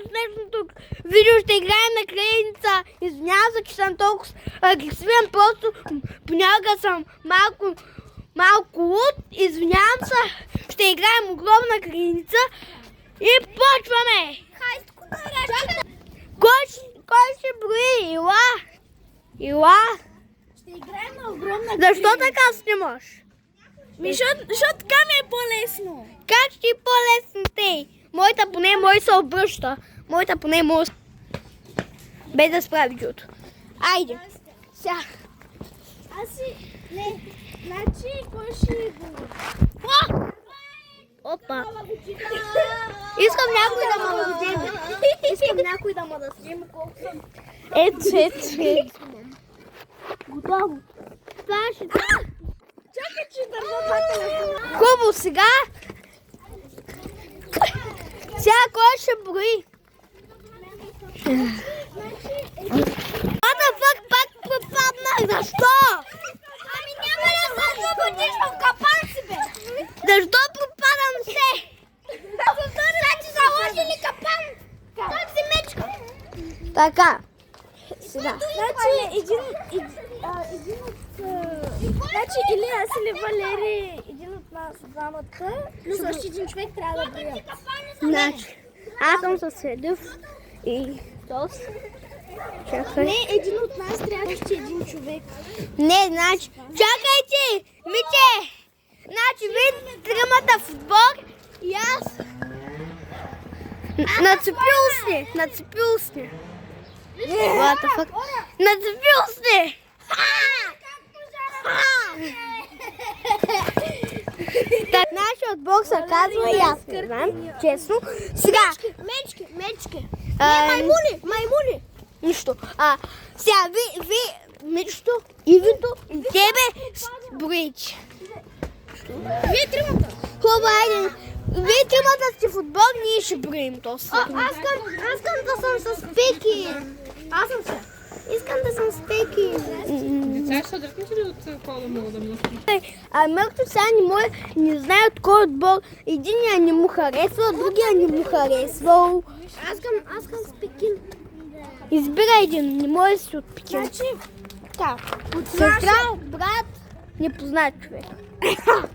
в днешното видео ще играем на крайница. Извинявам се, че съм толкова агресивен, просто понякога съм малко луд. Извинявам се, ще играем огромна крайница и почваме. Кой ще брои? Ила. Ще играем на огромна Защо така снимаш? Защото така ми е по-лесно. Как ще е по-лесно те? Моята поне се обръща. Моята поне може. Без да справи чуто. Айде. Сега. Аз си... Не. Значи, кой ще го... Опа. Искам някой да ме да вземе. Искам някой да ме да вземе колко съм. Ето. Готово. Това ще... Чакай, че държа това телефона. Хубаво, сега. Сега кой ще брои? What the fuck, пак попаднах. Защо? Ами няма да се освободиш в капан си, бе. Защо попадам се? Значи заложили капан. Как си мечка? Така. Сега. Значи един от... Значи или аз или Валери, един от нас двамата, плюс още един човек трябва да броят. Значи, аз съм със Седев и Тос. Чакай. Не, един от нас трябва още един човек. Не, значи, чакайте, Мите! Значи, вие тримата в отбор и аз. Нацепил сни. What the fuck? Нацепил сни! Так, нашия отбор се казва и аз не знам, честно. Сега. Мечки. Маймуни. Нищо. Сега, ви, Мечто, Ивито и тебе броичи. Вие тримата. Хубаво, айде. Вие тримата сте в отбор, ние ще броим то. Аз искам да съм с Пеки. Аз съм се. Искам да съм с Пеки. Деца ще дръпнете ли от кола мога да му Мърто сега не знае от кой отбор. Единия не му харесва, другия не му харесвал. Аз искам с Пекин. Избира един, не може да си от Пекин. Значи, така. Сестра, брат, непознат човек.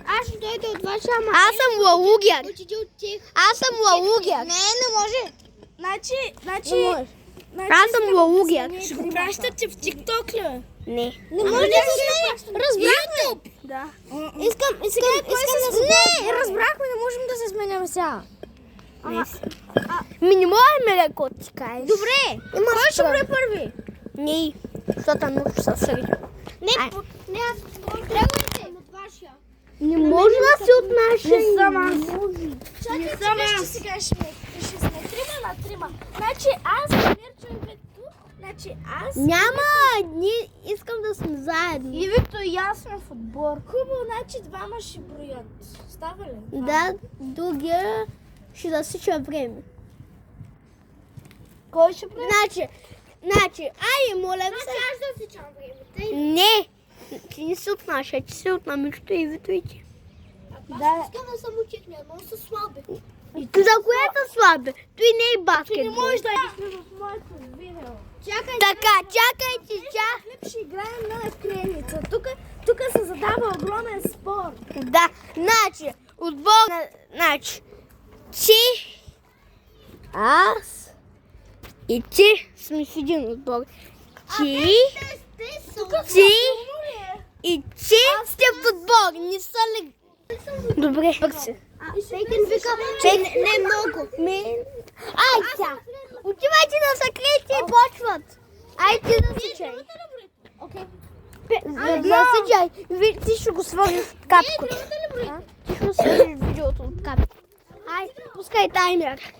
Аз ще дойда от ваша, ама... Аз съм лалугяр. Отиди от тих. Аз съм лалугяр. Не може. Значи... Аз съм лалугяр. Ще го пращате в TikTok ли? Не. Не може да се разбрахме. Да. Искам да се... Не, разбрахме, не можем да се сменяме сега. Не можем леко да ти кажеш. Добре. Кой ще брои първи? Не, защото много са сърди. Не, аз тръгвайте от вашия. Не може да си от нашия. Не съм аз. Чакай, че сега ще сме трима на трима. Значи аз Мирчо и Вито. Значи аз... Няма, ние искам да сме заедно. И Вито и аз сме в отбор. Хубаво, значи двама ще броят. Става ли? Да, другия ще засича време. Кой ще брои? Значи, айде, моля ви се. Аз да засичам времето. Не, ти не си от нашия, ти си от намичето и Вито и ти. Да. Искам да съм учителя, много са слаби. За коя са слаби? Той не е баскетбол. Ти не можеш да идеш в моето видео. Чакай. Така, чакайте, Филип ще играем на креница. Тук се задава огромен спор. Да, значи, отбор, значи, ти, аз и ти сме в един отбор. Ти и ти сте в отбор, не са ли? Добре, бързи. Пейкен вика, не много. Ай, сега, отивайте да се криете и почват. Ай, ти да се чай. Окей. Засичай, ти ще го свържиш в капката. Ти ще го свържиш видеото от капката. Ай, пускай таймер.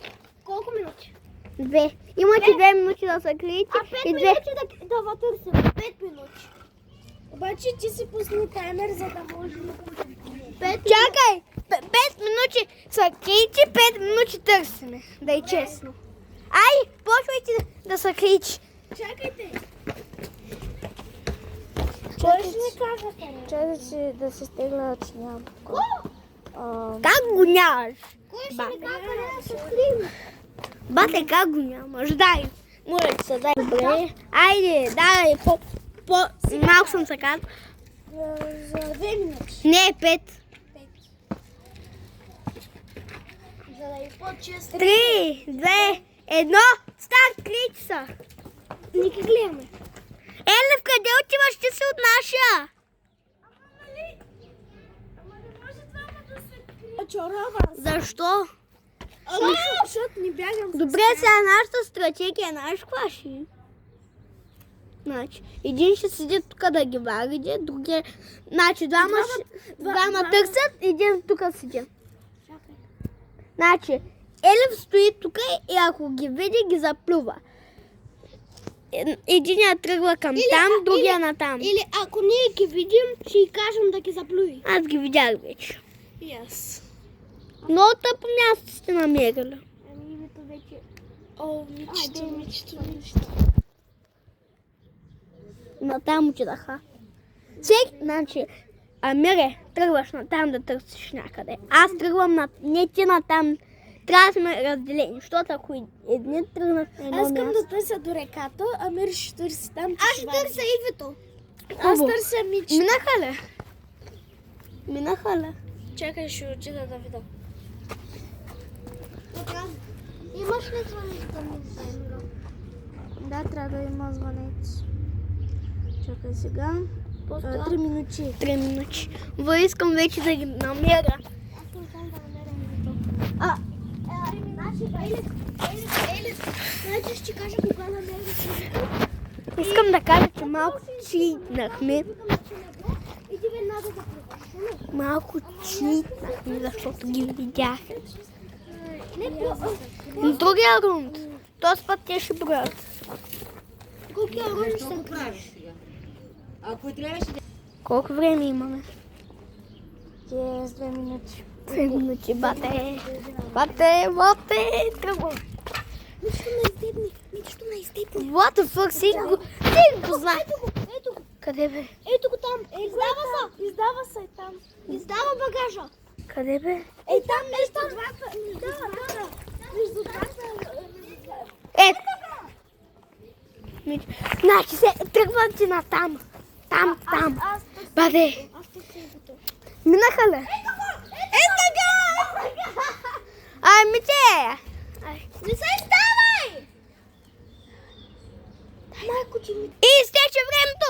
Колко минути? 2. Имате 2 минути да се криете. А 5 и минути да вътърсим. 5 минути. Обаче ти си пусни таймер, за да може да... Чакай! 5 минути се криете, 5 минути търсиме. Да е честно. Ай, почвайте да се криете. Чакайте. Кой ще ни каже? Чакайте да се стегна, че нямам. Как го нямаш? Кой ще ни каже да се скрием? Бате, как го нямаш? Дай. Моля ти се, дай. Добре. Айде, дай. Малко съм се казал. За 2 минути. Не, 5. За да е по-често. 3, 2, 1. Старт, кричи са. Нека гледаме. Елев, къде отиваш? Ще се отнаша. Ама не може двама да се крие. Чорова. Защо? Защото не бягам. Добре, сега нашата стратегия, знаеш каква ще е? Значи, един ще седи тук да ги вариде, другия... Значи, двама търсят, един тук седи. Значи, Елев стои тук и ако ги види, ги заплюва. Единият тръгва към там, другия на там. Или ако ние ги видим, ще й кажем да ги заплюи. Аз ги видях вече. Yes. Много тъпо място сте намерили. Ами името вече... О, мичето. На там отидаха. Значи, Амире, тръгваш на там да търсиш някъде. Аз тръгвам на... Не ти на там. Трябва да сме разделени, защото ако едни тръгнат на едно Аз искам място... да търся до реката, а Мир ще търси там. Аз ще търся Ивето. Аз търся Мичето. Минаха ли? Чакай, ще отида да видя. Имаш ли звънец? Да, трябва да има звънец. Чакай сега. 3 минути. 3 минути. Искам вече да ги намеря. Значи ще кажа кога намериш. Искам да кажа, че малко читнахме. Иди веднага да плуваш. Малко читнахме, защото ги видях. Не, Другия рунд. Този път те ще броят. колкия рунд ще правиш? Ако трябваше да... Колко време имаме? 2 минути. 2 минути, бате. Тръгвам. Нищо не изтепни. What the fuck, си го знае. Ето го. Къде бе? Ето го там. Издава се там. Издава багажа. Къде бе? Там между двата. Между двата. Значи тръгвам ти на там. Там. Бате. Аз търся Ивето. Минаха ли? Ето го! Ами те! Не се ставай! Майко, че ми... И изтече времето!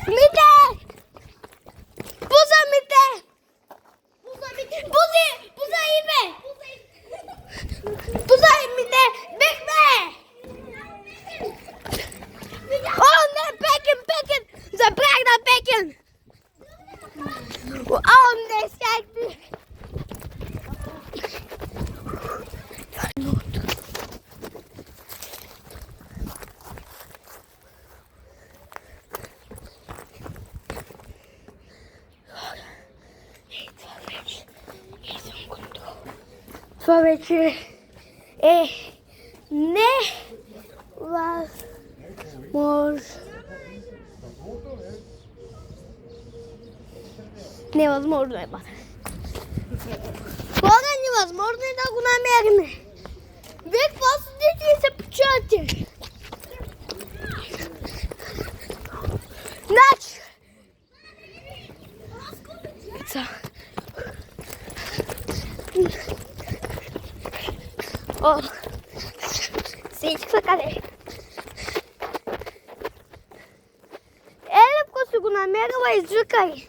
Мите! Пуза, Мите! Пуза, Иве! Пуза, Мите! Бихме! О, не, Пекин! Забрах на Пекин! О, не, сядь! Това вече е невъзможно е, бата. Хора, невъзможно е да го намерим. Вие какво седите и се почувате? Значи! О! Всички са къде? Еле, ако си го намерила, извикай!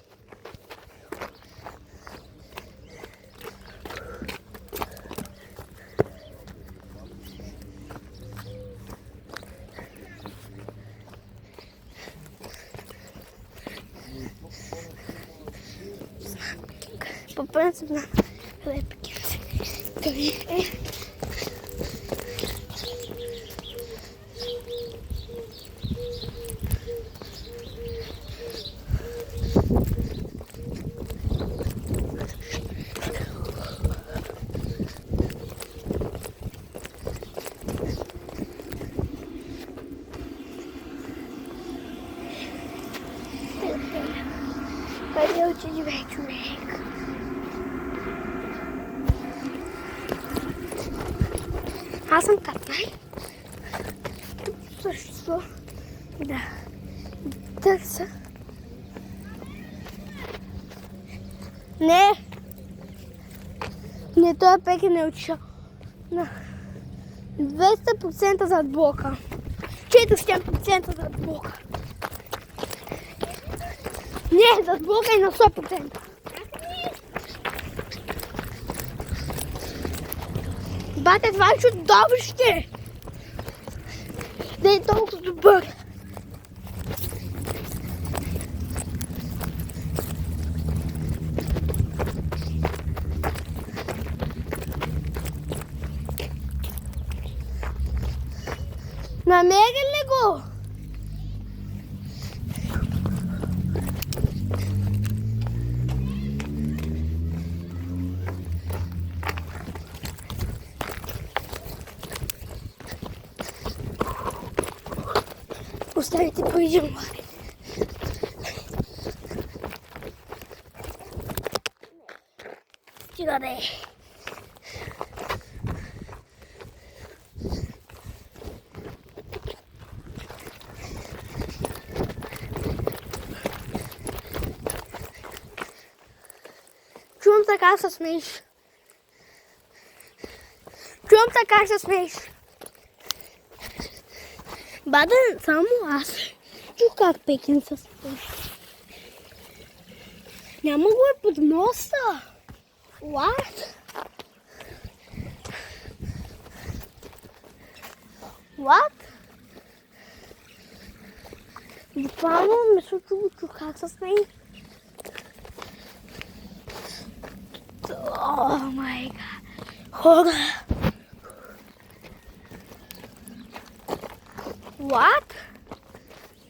По принцип на лепките. Къде е? Къде отиде човек? Аз съм Катай. Тук също. Да. Търся. Не, той пек не отишъл. 200% зад блока. 400% зад блока. Не, зад блока и на 100%. Бате, това е чудовище! Не е толкова добър. Намери ли го? Оставите поидем. Стига да е. Чувам така се смееш. Чувам така се смееш. Бада, само аз. Чух как Пекин се смееш. Няма го е под моста. What? What? Буквално ме случва го чух как се смееш. О май гад. Хора. What?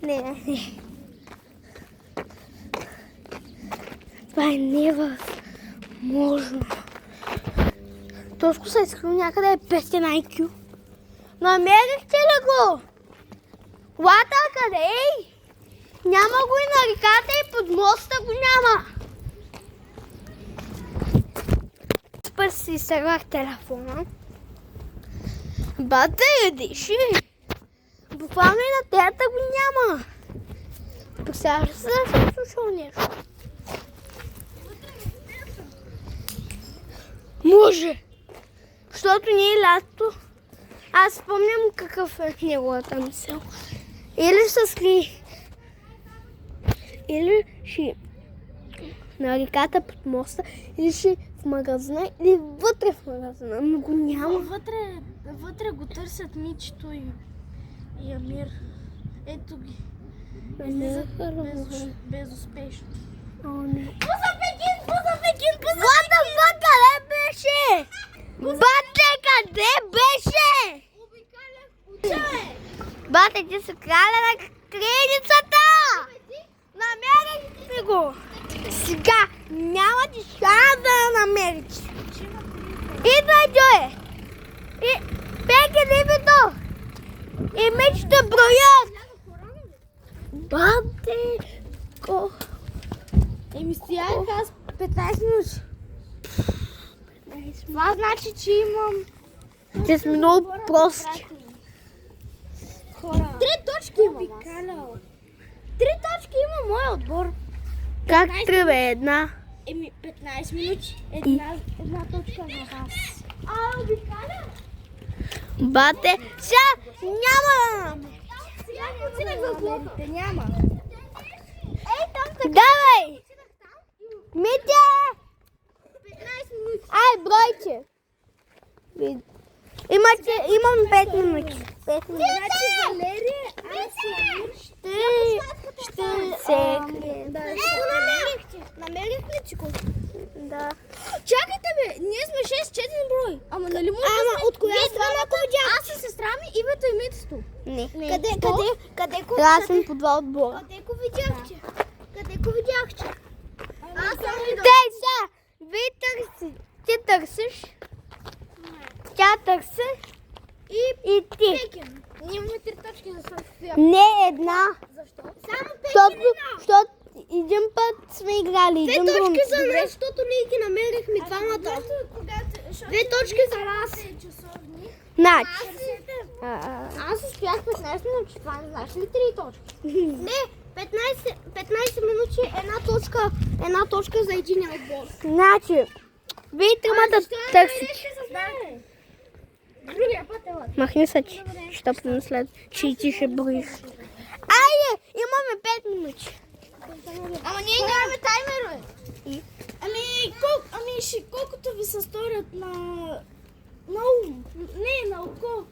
Не. Това е невъзможно. Тошко се изкрил някъде е 500 IQ. Намерихте ли го? Лата къде е? Няма го и на реката и под моста го няма. Първо си изтървах телефона. Бате, ядеши. Буквално и на теята го няма. Пък сега ще се съм слушал нещо. Може. Защото не е лято. Аз спомням какъв е неговата мисъл. Или ще скри. Или ще на реката под моста, или ще в магазина, или вътре в магазина, но го няма. Вътре го търсят Мичето и Амир. Ето ги. Безуспешно. О, не. Пуза Пекин! What the fuck, къде беше? Бате, къде беше? Бате, ти си краля на кредицата! Намерих го! Сега няма ти шанс да я намериш. Идвай, Джое! И Пеки дебито! И мечта броят! Бате! Еми сега аз 15 минути. Това значи, че имам... Те сме много прости. 3 точки имам аз. 3 точки има моя отбор. Как трябва една? Еми 15 минути. Една точка за вас. Обикаля? Бате, сега няма! Сега отидах в блока. Няма. Ей, там така. Давай! Митя! 15 минути. Ай, бройте! Имам 5 минути. 5 минути. Значи Валерия, аз и Ще се крие. Намерихте ли Чико? Да. Чакайте бе, ние сме 6-4 брой. Ама нали може Ама да сме... от коя страна го видях? Аз и сестра ми, Ивето и Митето. Не. Къде го... Аз съм по два отбора. Къде го видяхте? Къде го видяхте? Аз съм Тей са! Вие търси. Ти търсиш. Тя търси. И ти. Пекин. Ние имаме 3 точки за София. Не една. Защо? Само Пекин Защото един път сме играли. 2 един друг. точки за нас, защото ние ги намерихме двамата. 2 точки за нас. Значи. Аз успях 15 минути, това не знаеш ли 3 точки? Не, 15 минути, една точка за един отбор. Значи. Вие тримата търсите. Другия път е лък. Махни се, че след, че и ти ще броиш. Айде, имаме 5 минути. Ама ние нямаме таймерове. Колкото ви се сторят на ум. Не, на око.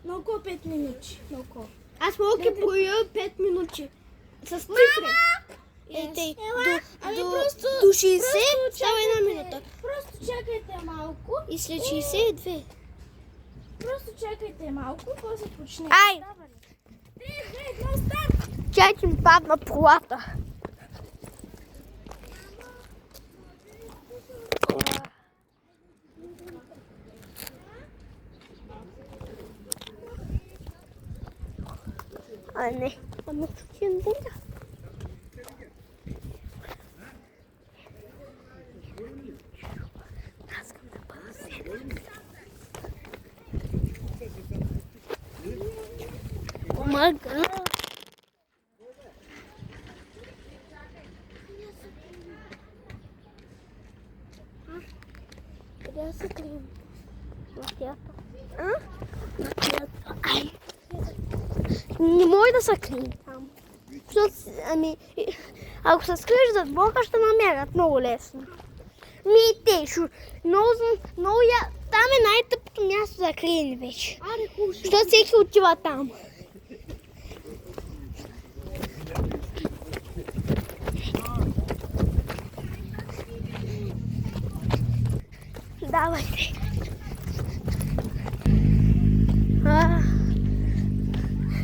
На око 5 минути. На око. Аз мога да броя 5 минути. С цифри. До 60 става една минута. Просто чакайте малко. И след 62. Просто чакайте малко, после почнете. Ай! 3, 2, 1, старт! Чай, че ми падна пролата. А не, ама тук е деня. Аз искам да бъда седем. Мага. Къде да се крием? На тята. На тята. Ай! Не може да се крием там. Ами, ако се скриеш зад блока, ще намерят много лесно. Там е най-тъпото място за криене вече. Защото всеки отива там. Давайте.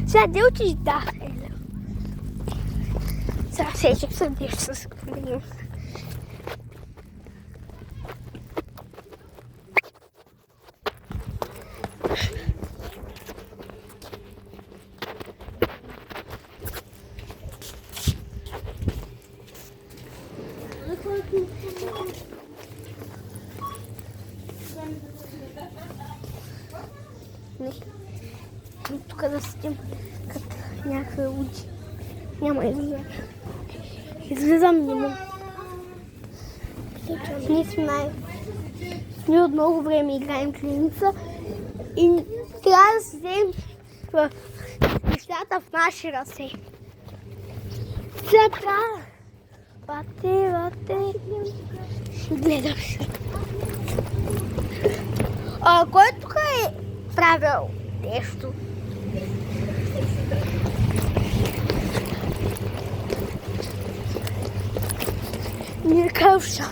Сега де учиш? Да. Сега сечек съм деш с крием. Тук да седим като някакви луди. Няма излизам. Излизам не мога. Ние от много време играем клиница и трябва да си вземем нещата в наши ръце. Сега трябва. Бате. Ще гледам се. Кой тук е правил нещо? Не кавша.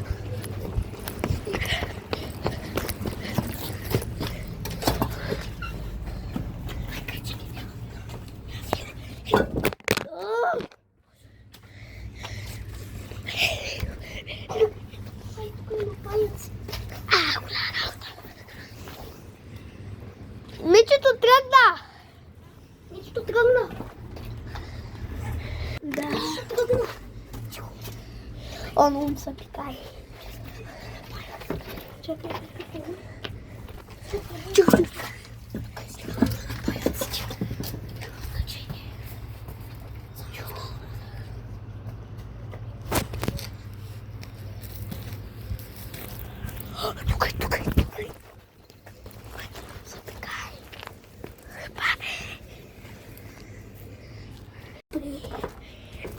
Мичето тръгна. Да. Он ум се пикай. Чакай. Тук.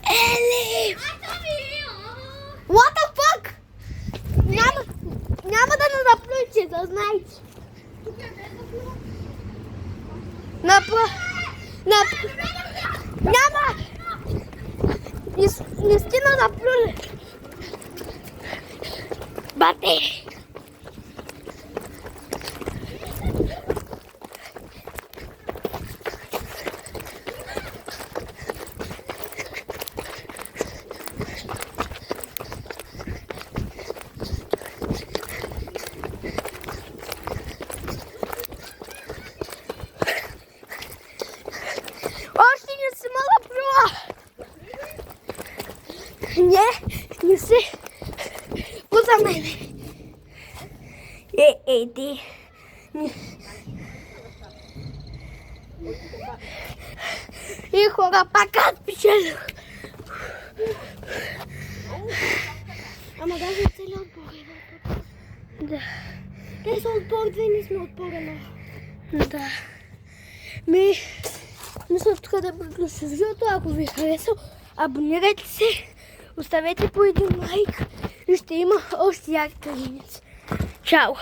Ели! What the fuck? Няма да не заплюйте, да знаете. Няма! Не сте на заплюли. Бате! Не се. Пуза мене. Еди. И хора, пак аз печелих. Ама даже целият отбор е. Да. Те са отбор 2, ние сме отбор 1. Да. Мисля тук да приключи видеото. Ако ви е харесал, абонирайте се, оставете по един лайк и ще има още яки картиници. Чао!